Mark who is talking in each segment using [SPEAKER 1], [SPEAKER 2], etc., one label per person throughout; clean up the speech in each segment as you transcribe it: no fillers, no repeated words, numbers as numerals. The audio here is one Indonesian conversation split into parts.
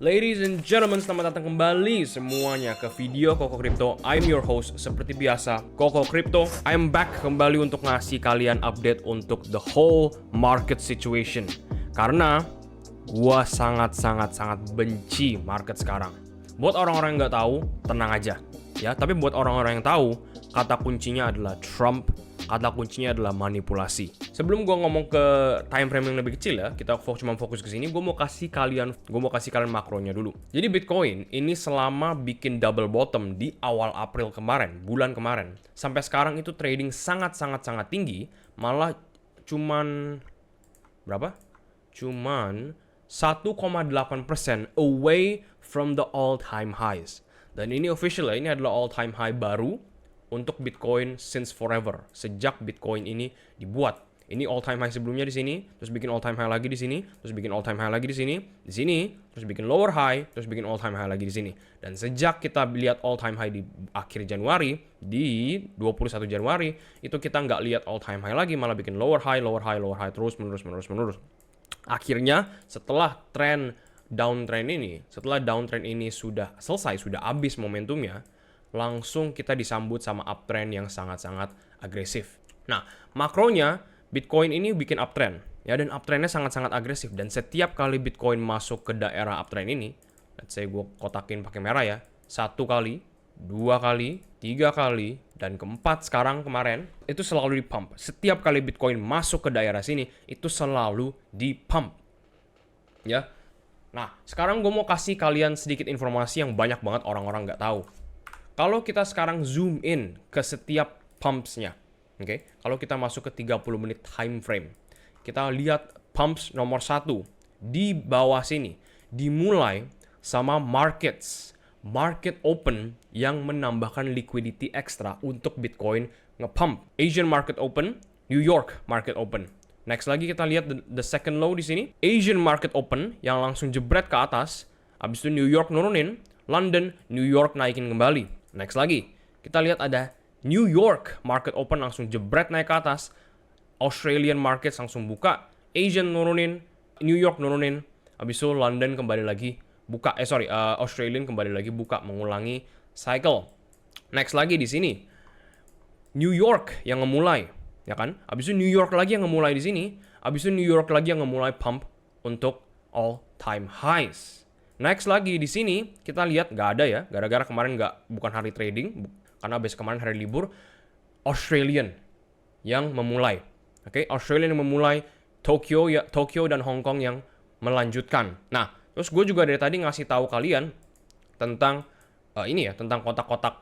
[SPEAKER 1] Ladies and gentlemen, selamat datang kembali semuanya ke video Koko Crypto. I'm your host, seperti biasa, Koko Crypto. I'm back kembali untuk ngasih kalian update untuk the whole market situation. Karena gua sangat benci market sekarang. Buat orang-orang yang nggak tahu, tenang aja. Ya, tapi buat orang-orang yang tahu, kata kuncinya adalah Trump. Kata kuncinya adalah manipulasi. Sebelum gue ngomong ke time frame yang lebih kecil ya, kita cuma fokus ke sini. Gue mau kasih kalian makronya dulu. Jadi Bitcoin ini selama bikin double bottom di awal April kemarin, bulan kemarin, sampai sekarang itu trading sangat tinggi, malah cuman berapa? Cuman 1,8% away from the all-time highs. Dan ini official ya, ini adalah all-time high baru untuk Bitcoin since forever, sejak Bitcoin ini dibuat. Ini all time high sebelumnya di sini, terus bikin all time high lagi di sini, terus bikin all time high lagi di sini, terus bikin lower high, terus bikin all time high lagi di sini. Dan sejak kita lihat all time high di akhir Januari, di 21 Januari, itu kita nggak lihat all time high lagi, malah bikin lower high, terus menerus. Akhirnya setelah downtrend ini sudah selesai, sudah habis momentumnya, langsung kita disambut sama uptrend yang sangat agresif. Nah, makronya Bitcoin ini bikin uptrend, ya, dan uptrendnya sangat agresif. Dan setiap kali Bitcoin masuk ke daerah uptrend ini, let's say gue kotakin pakai merah ya, 1 kali, 2 kali, 3 kali, dan keempat sekarang kemarin, itu selalu dipump. Setiap kali Bitcoin masuk ke daerah sini, itu selalu dipump. Ya. Nah, sekarang gue mau kasih kalian sedikit informasi yang banyak banget orang-orang nggak tahu. Kalau kita sekarang zoom in ke setiap pumpsnya, oke? Kalau kita masuk ke 30 menit time frame, kita lihat pumps nomor 1 di bawah sini dimulai sama market open yang menambahkan liquidity ekstra untuk Bitcoin nge-pump. Asian market open, New York market open. Next lagi kita lihat the second low di sini, Asian market open yang langsung jebret ke atas, habis itu New York nurunin, London, New York naikin kembali. Next lagi, kita lihat ada New York market open langsung jebret naik ke atas, Australian market langsung buka, Asian nurunin, New York nurunin, habis itu London kembali lagi buka, Australian kembali lagi buka, mengulangi cycle. Next lagi di sini, New York yang ngemulai, ya kan? Habis itu New York lagi yang ngemulai di sini, habis itu New York lagi yang ngemulai pump untuk all time highs. Next lagi di sini kita lihat nggak ada ya, gara-gara kemarin bukan hari trading, karena besok kemarin hari libur. Australian yang memulai, oke? Australian yang memulai, Tokyo dan Hong Kong yang melanjutkan. Nah, terus gue juga dari tadi ngasih tahu kalian tentang tentang kotak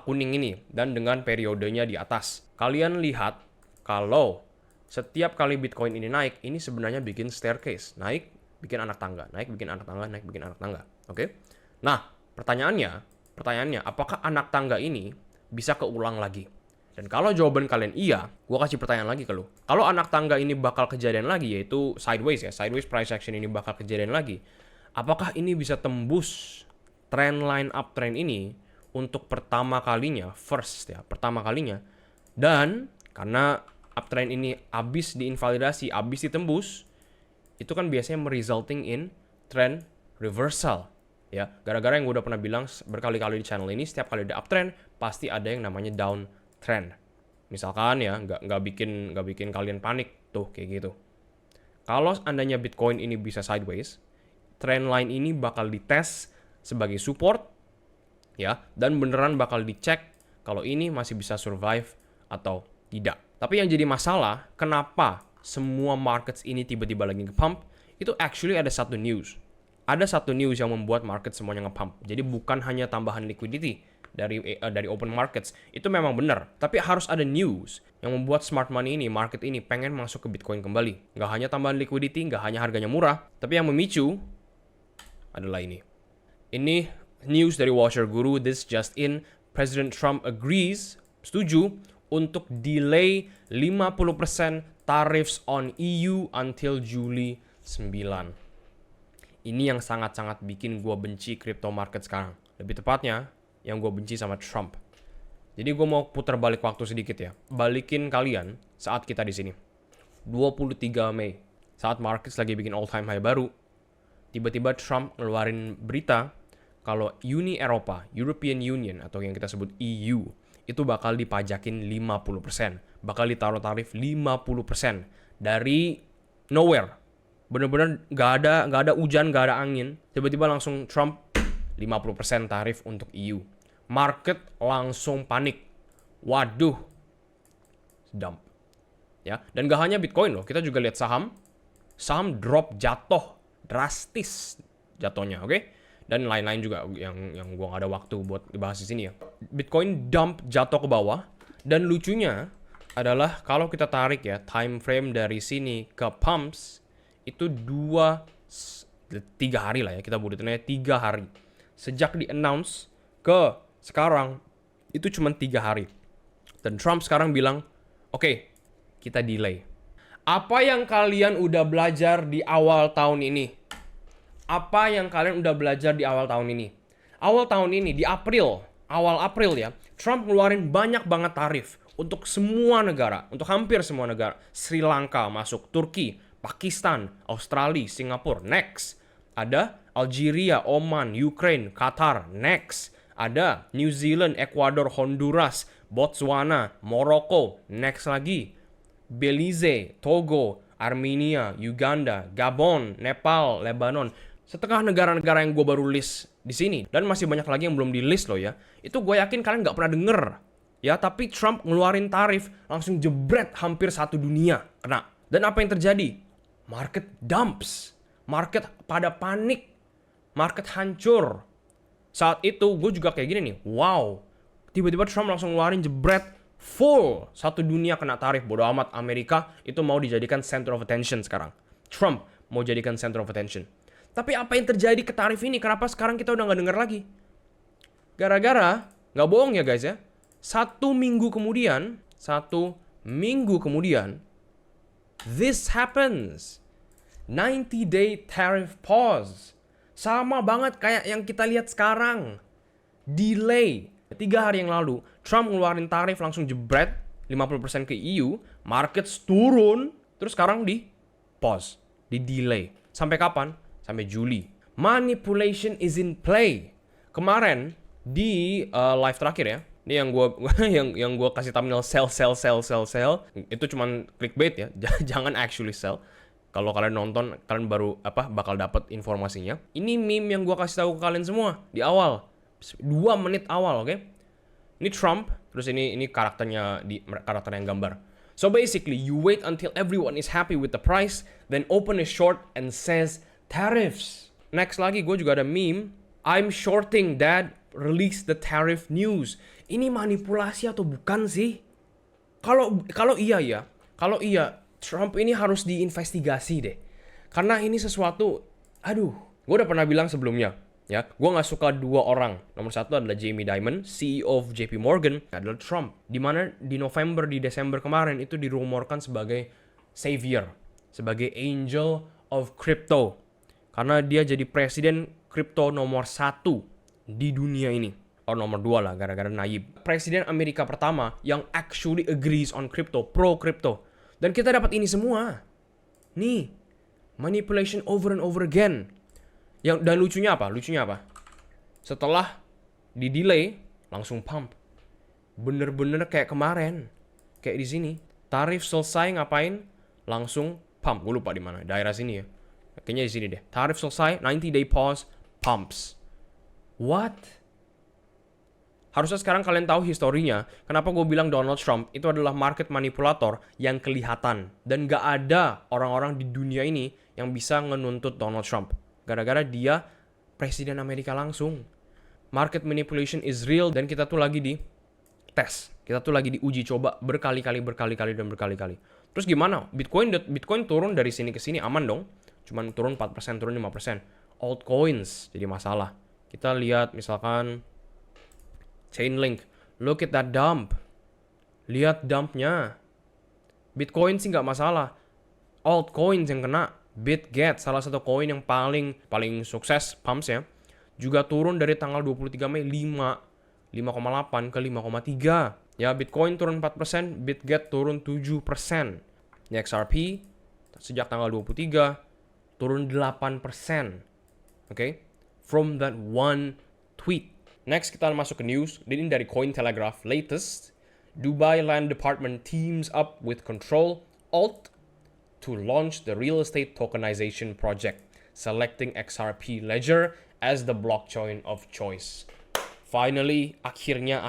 [SPEAKER 1] kuning ini dan dengan periodenya di atas. Kalian lihat kalau setiap kali Bitcoin ini naik, ini sebenarnya bikin staircase, naik, bikin anak tangga, naik, bikin anak tangga, naik, bikin anak tangga. Oke? Nah, pertanyaannya, apakah anak tangga ini bisa keulang lagi? Dan kalau jawaban kalian iya, gue kasih pertanyaan lagi ke lu. Kalau anak tangga ini bakal kejadian lagi, yaitu sideways price action ini bakal kejadian lagi, apakah ini bisa tembus trendline uptrend ini untuk pertama kalinya, dan karena uptrend ini habis diinvalidasi, habis ditembus, itu kan biasanya resulting in trend reversal, ya. Gara-gara yang gue udah pernah bilang berkali-kali di channel ini, setiap kali ada uptrend pasti ada yang namanya downtrend. Misalkan ya, nggak bikin kalian panik tuh kayak gitu. Kalau andanya Bitcoin ini bisa sideways, trend line ini bakal dites sebagai support, ya, dan beneran bakal dicek kalau ini masih bisa survive atau tidak. Tapi yang jadi masalah, kenapa semua markets ini tiba-tiba lagi nge-pump, itu actually ada satu news. Ada satu news yang membuat market semuanya nge-pump. Jadi bukan hanya tambahan liquidity dari open markets. Itu memang benar. Tapi harus ada news yang membuat smart money ini, market ini pengen masuk ke Bitcoin kembali. Nggak hanya tambahan liquidity, nggak hanya harganya murah, tapi yang memicu adalah ini. Ini news dari Washer Guru, this just in, President Trump agrees, setuju, untuk delay 50% tariffs on EU until Juli 9. Ini yang sangat bikin gue benci crypto market sekarang. Lebih tepatnya, yang gue benci sama Trump. Jadi gue mau putar balik waktu sedikit ya. Balikin kalian saat kita di sini. 23 Mei, saat markets lagi bikin all time high baru, tiba-tiba Trump ngeluarin berita kalau Uni Eropa, European Union atau yang kita sebut EU, itu bakal dipajakin 50%. Bakal ditaruh tarif 50% dari nowhere. Bener-bener nggak ada hujan, nggak ada angin. Tiba-tiba langsung Trump 50% tarif untuk EU. Market langsung panik. Waduh, dump. Ya, dan gak hanya Bitcoin loh, kita juga lihat saham drop jatuh drastis jatuhnya, oke? Dan lain-lain juga yang gua gak ada waktu buat dibahas di sini ya. Bitcoin dump jatuh ke bawah, dan lucunya adalah kalau kita tarik ya time frame dari sini ke pumps itu 3 hari lah ya, kita budetinnya 3 hari. Sejak di announce ke sekarang itu cuma 3 hari. Dan Trump sekarang bilang, oke, kita delay. Apa yang kalian udah belajar di awal tahun ini? Apa yang kalian udah belajar di awal tahun ini? Awal tahun ini, di awal April ya, Trump ngeluarin banyak banget tarif untuk semua negara, untuk hampir semua negara. Sri Lanka masuk, Turki, Pakistan, Australia, Singapura, next. Ada Algeria, Oman, Ukraine, Qatar, next. Ada New Zealand, Ecuador, Honduras, Botswana, Morocco, next lagi. Belize, Togo, Armenia, Uganda, Gabon, Nepal, Lebanon. Setengah negara-negara yang gue baru list di sini. Dan masih banyak lagi yang belum di list loh ya. Itu gue yakin kalian nggak pernah denger. Ya, tapi Trump ngeluarin tarif langsung jebret hampir satu dunia kena. Dan apa yang terjadi? Market dumps. Market pada panik. Market hancur. Saat itu gue juga kayak gini nih. Wow. Tiba-tiba Trump langsung ngeluarin jebret full. Satu dunia kena tarif. Bodo amat, Amerika itu mau dijadikan center of attention sekarang. Trump mau jadikan center of attention. Tapi apa yang terjadi ke tarif ini? Kenapa sekarang kita udah gak denger lagi? Gara-gara, gak bohong ya guys ya, satu minggu kemudian, this happens. 90-day tariff pause. Sama banget kayak yang kita lihat sekarang. Delay. 3 hari yang lalu, Trump ngeluarin tarif langsung jebret 50% ke EU, markets turun, terus sekarang di pause, di delay. Sampai kapan? Sampai Juli. Manipulation is in play. Kemarin di live terakhir ya, ini yang gua yang gua kasih thumbnail sell, itu cuman clickbait ya, jangan actually sell. Kalau kalian nonton, kalian baru bakal dapat informasinya. Ini meme yang gua kasih tahu ke kalian semua di awal. 2 menit awal, oke? Ini Trump, terus ini karakter yang gambar. So basically, you wait until everyone is happy with the price, then open a short and says tariffs. Next lagi, gue juga ada meme. I'm shorting, Dad. Release the tariff news. Ini manipulasi atau bukan sih? Kalau iya, Trump ini harus diinvestigasi deh. Karena ini sesuatu, gue udah pernah bilang sebelumnya. Ya, gue nggak suka 2 orang. Nomor 1 adalah Jamie Dimon, CEO of JP Morgan, adalah Trump. Dimana di November, di Desember kemarin itu dirumorkan sebagai savior, sebagai angel of crypto. Karena dia jadi presiden kripto nomor 1 di dunia ini. Oh, nomor 2 lah, gara-gara Nayib. Presiden Amerika pertama yang actually agrees on crypto, pro crypto. Dan kita dapat ini semua. Nih, manipulation over and over again. Dan lucunya apa? Setelah di delay, langsung pump. Bener-bener kayak kemarin. Kayak di sini. Tarif selesai ngapain? Langsung pump. Gue lupa di mana. Daerah sini ya. Kayaknya di sini deh. Tarif selesai, 90-day pause, pumps. What? Harusnya sekarang kalian tahu historinya. Kenapa gue bilang Donald Trump itu adalah market manipulator yang kelihatan. Dan gak ada orang-orang di dunia ini yang bisa ngenuntut Donald Trump. Gara-gara dia presiden Amerika langsung. Market manipulation is real dan kita tuh lagi di tes. Kita tuh lagi diuji coba berkali-kali. Terus gimana? Bitcoin turun dari sini ke sini aman dong. Cuman turun 4%, turun 5%. Altcoins jadi masalah. Kita lihat misalkan Chainlink. Look at that dump. Lihat dumpnya. Bitcoin sih nggak masalah. Altcoins yang kena. BitGet, salah satu koin yang paling sukses pumps ya, juga turun dari tanggal 23 Mei 5,8 ke 5,3. Ya, Bitcoin turun 4%, BitGet turun 7%. XRP sejak tanggal 23 turun 8%. Okay? From that one tweet. Next, kita masuk ke news. Ini dari Cointelegraph latest. Dubai Land Department teams up with Control Alt to launch the real estate tokenization project, selecting XRP Ledger as the blockchain of choice. Finally, akhirnya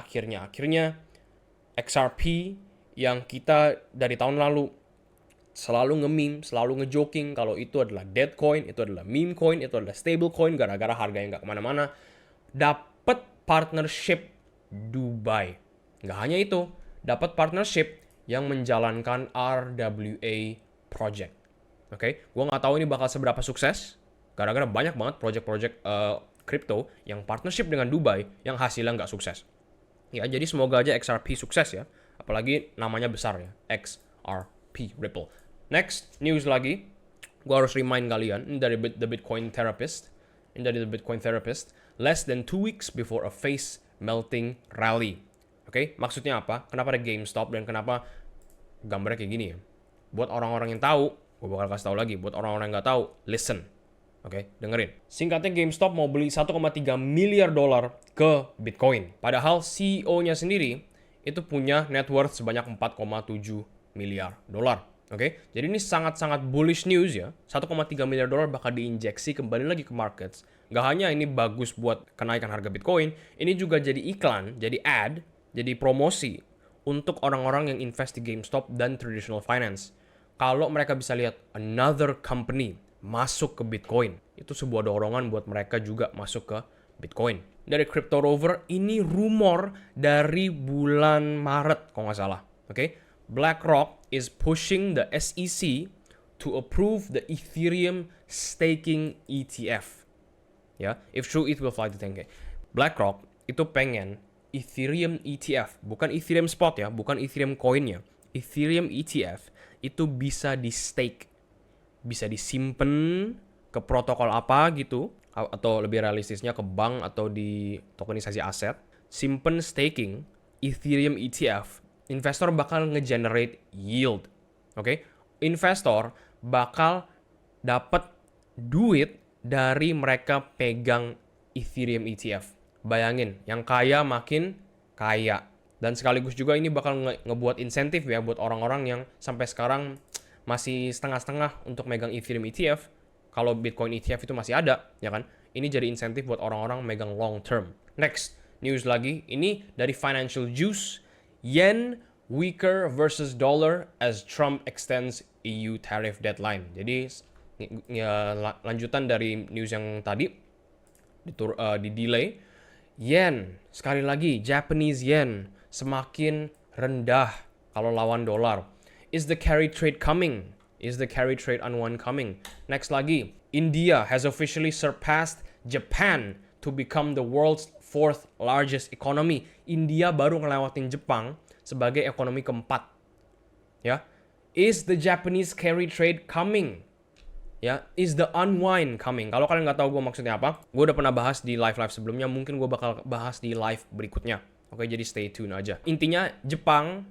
[SPEAKER 1] XRP yang kita dari tahun lalu selalu nge-meme, selalu nge-joking kalau itu adalah dead coin, itu adalah meme coin, itu adalah stable coin gara-gara harganya nggak kemana-mana, dapat partnership Dubai. Nggak hanya itu, dapat partnership yang menjalankan RWA project. Oke, gue nggak tahu ini bakal seberapa sukses, gara-gara banyak banget project-project crypto yang partnership dengan Dubai yang hasilnya nggak sukses. Ya, jadi semoga aja XRP sukses ya, apalagi namanya besar ya, XRP Ripple. Next, news lagi. Gue harus remind kalian, ini dari The Bitcoin Therapist. Less than 2 weeks before a face melting rally. Oke, maksudnya apa? Kenapa ada GameStop dan kenapa gambarnya kayak gini ya? Buat orang-orang yang tahu, gue bakal kasih tahu lagi. Buat orang-orang yang nggak tahu, listen. Oke, dengerin. Singkatnya GameStop mau beli 1,3 miliar dolar ke Bitcoin. Padahal CEO-nya sendiri itu punya net worth sebanyak 4,7 miliar dolar. Oke, jadi ini sangat-sangat bullish news ya. 1,3 miliar dolar bakal diinjeksi kembali lagi ke markets. Gak hanya ini bagus buat kenaikan harga Bitcoin, ini juga jadi iklan, jadi ad, jadi promosi untuk orang-orang yang invest di GameStop dan traditional finance. Kalau mereka bisa lihat another company masuk ke Bitcoin, itu sebuah dorongan buat mereka juga masuk ke Bitcoin. Dari Crypto Rover, ini rumor dari bulan Maret kalau nggak salah. Oke, BlackRock is pushing the SEC to approve the Ethereum staking ETF. Ya, if true it will fly to 10K. BlackRock itu pengen Ethereum ETF, bukan Ethereum spot ya, bukan Ethereum coinnya. Ethereum ETF itu bisa di stake, bisa disimpan ke protokol apa gitu, atau lebih realistisnya ke bank atau di tokenisasi aset. Simpen staking Ethereum ETF, investor bakal nge-generate yield. Oke? Investor bakal dapat duit dari mereka pegang Ethereum ETF. Bayangin, yang kaya makin kaya. Dan sekaligus juga ini bakal ngebuat insentif ya buat orang-orang yang sampai sekarang masih setengah-setengah untuk megang Ethereum ETF. Kalau Bitcoin ETF itu masih ada, ya kan? Ini jadi insentif buat orang-orang megang long term. Next, news lagi. Ini dari Financial Juice. Yen weaker versus dollar as Trump extends EU tariff deadline. Jadi ya, lanjutan dari news yang tadi di delay. Yen, sekali lagi Japanese yen semakin rendah kalau lawan dolar. Is the carry trade coming? Is the carry trade unwind coming? Next lagi, India has officially surpassed Japan to become the world's fourth largest economy. India baru ngelewatin Jepang sebagai ekonomi keempat. Ya, is the Japanese carry trade coming? Ya, is the unwind coming? Kalau kalian nggak tahu gue maksudnya apa, gue udah pernah bahas di live sebelumnya, mungkin gue bakal bahas di live berikutnya. Oke, jadi stay tune aja. Intinya Jepang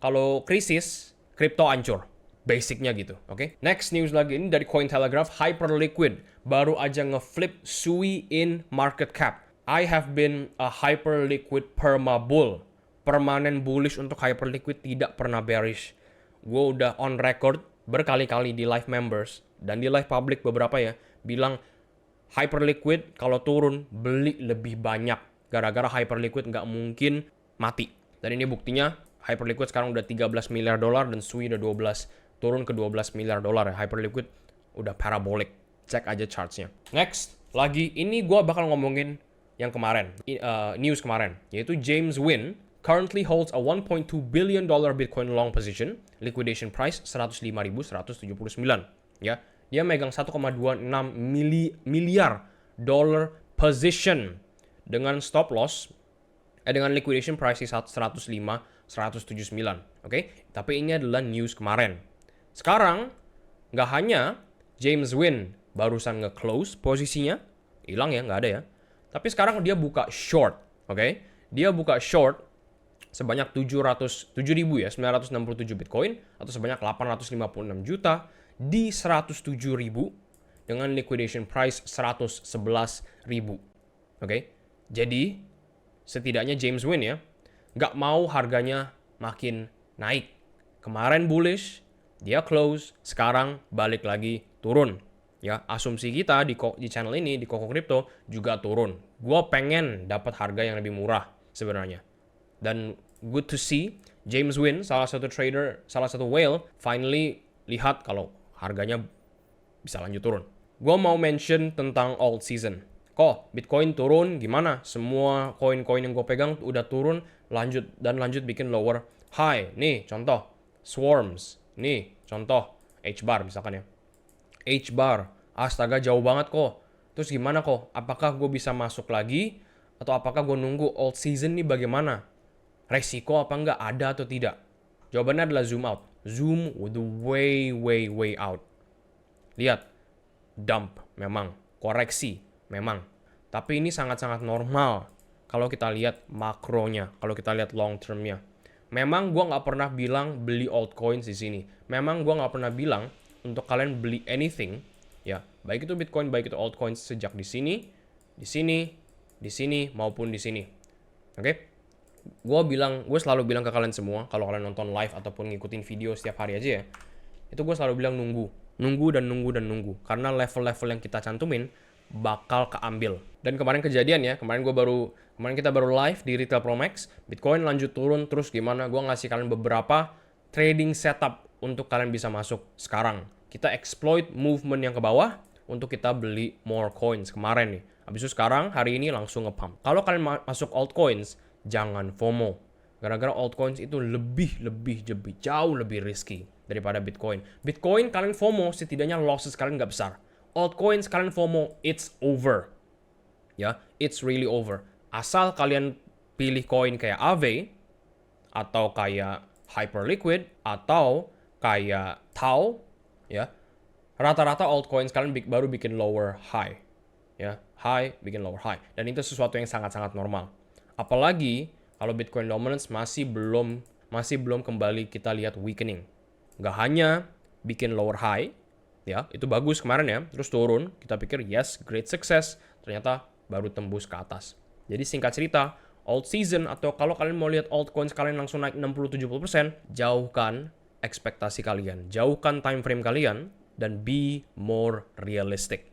[SPEAKER 1] kalau krisis, kripto hancur. Basicnya gitu, oke? Next news lagi, ini dari Cointelegraph, Hyperliquid baru aja ngeflip SUI in market cap. I have been a Hyperliquid perma bull. Permanen bullish untuk Hyperliquid, tidak pernah bearish. Gue udah on record berkali-kali di live members dan di live public beberapa ya, bilang Hyperliquid kalau turun beli lebih banyak. Gara-gara Hyperliquid nggak mungkin mati. Dan ini buktinya, Hyperliquid sekarang udah 13 miliar dolar dan SUI udah 12. Turun ke 12 miliar dolar ya. Hyperliquid udah parabolic. Cek aja chartsnya. Next, lagi ini gue bakal ngomongin yang kemarin, news kemarin, yaitu James Wynn currently holds a $1.2 billion Bitcoin long position, liquidation price 105.179. Ya, dia megang 1,26 miliar dollar position dengan stop loss, dengan liquidation price 105.179. Oke, tapi ini adalah news kemarin. Sekarang, nggak hanya James Wynn barusan nge-close posisinya, hilang ya, nggak ada ya. Tapi sekarang dia buka short, oke? Dia buka short sebanyak 7.967 Bitcoin atau sebanyak 856 juta di 107.000 dengan liquidation price 111.000. Oke? Jadi, setidaknya James Wynn ya, nggak mau harganya makin naik. Kemarin bullish, dia close, sekarang balik lagi turun. Ya, asumsi kita di channel ini, di Koko Crypto, juga turun. Gua pengen dapat harga yang lebih murah sebenarnya. Dan good to see James Wynn, salah satu trader, salah satu whale, finally lihat kalau harganya bisa lanjut turun. Gua mau mention tentang alt season. Kok Bitcoin turun gimana? Semua koin-koin yang gue pegang udah turun, lanjut bikin lower high. Nih contoh, Swarms. Nih contoh, H-bar misalkan ya. H-bar, astaga jauh banget kok. Terus gimana kok? Apakah gue bisa masuk lagi? Atau apakah gue nunggu alt season nih bagaimana? Resiko apa enggak ada atau tidak? Jawabannya adalah zoom out. Zoom with the way out. Lihat, dump memang, koreksi memang. Tapi ini sangat-sangat normal kalau kita lihat makronya, kalau kita lihat long termnya. Memang gue nggak pernah bilang beli altcoins di sini. Memang gue nggak pernah bilang untuk kalian beli anything, ya, baik itu Bitcoin, baik itu altcoins sejak di sini, maupun di sini. Oke? Gue selalu bilang ke kalian semua, kalau kalian nonton live ataupun ngikutin video setiap hari aja ya, itu gue selalu bilang nunggu dan nunggu. Karena level-level yang kita cantumin bakal keambil. Dan kemarin kejadian ya, kemarin kita baru live di Retail Promax, Bitcoin lanjut turun, terus gimana? Gue ngasih kalian beberapa trading setup untuk kalian bisa masuk sekarang. Kita exploit movement yang ke bawah untuk kita beli more coins kemarin nih. Habis itu sekarang, hari ini langsung nge-pump. Kalau kalian masuk altcoins, jangan FOMO. Gara-gara altcoins itu jauh lebih risky daripada Bitcoin. Bitcoin kalian FOMO, setidaknya losses kalian nggak besar. Altcoins kalian FOMO, it's over. Ya, it's really over. Asal kalian pilih koin kayak Aave, atau kayak Hyperliquid, atau kayak Tau, ya, rata-rata altcoins kalian baru bikin lower high. Ya, high bikin lower high. Dan itu sesuatu yang sangat-sangat normal. Apalagi kalau Bitcoin dominance masih belum kembali kita lihat weakening. Nggak hanya bikin lower high, ya, itu bagus kemarin ya, terus turun, kita pikir yes, great success, ternyata baru tembus ke atas. Jadi singkat cerita, alt season atau kalau kalian mau lihat altcoins kalian langsung naik 60-70%, jauhkan ekspektasi kalian, jauhkan time frame kalian, dan be more realistic.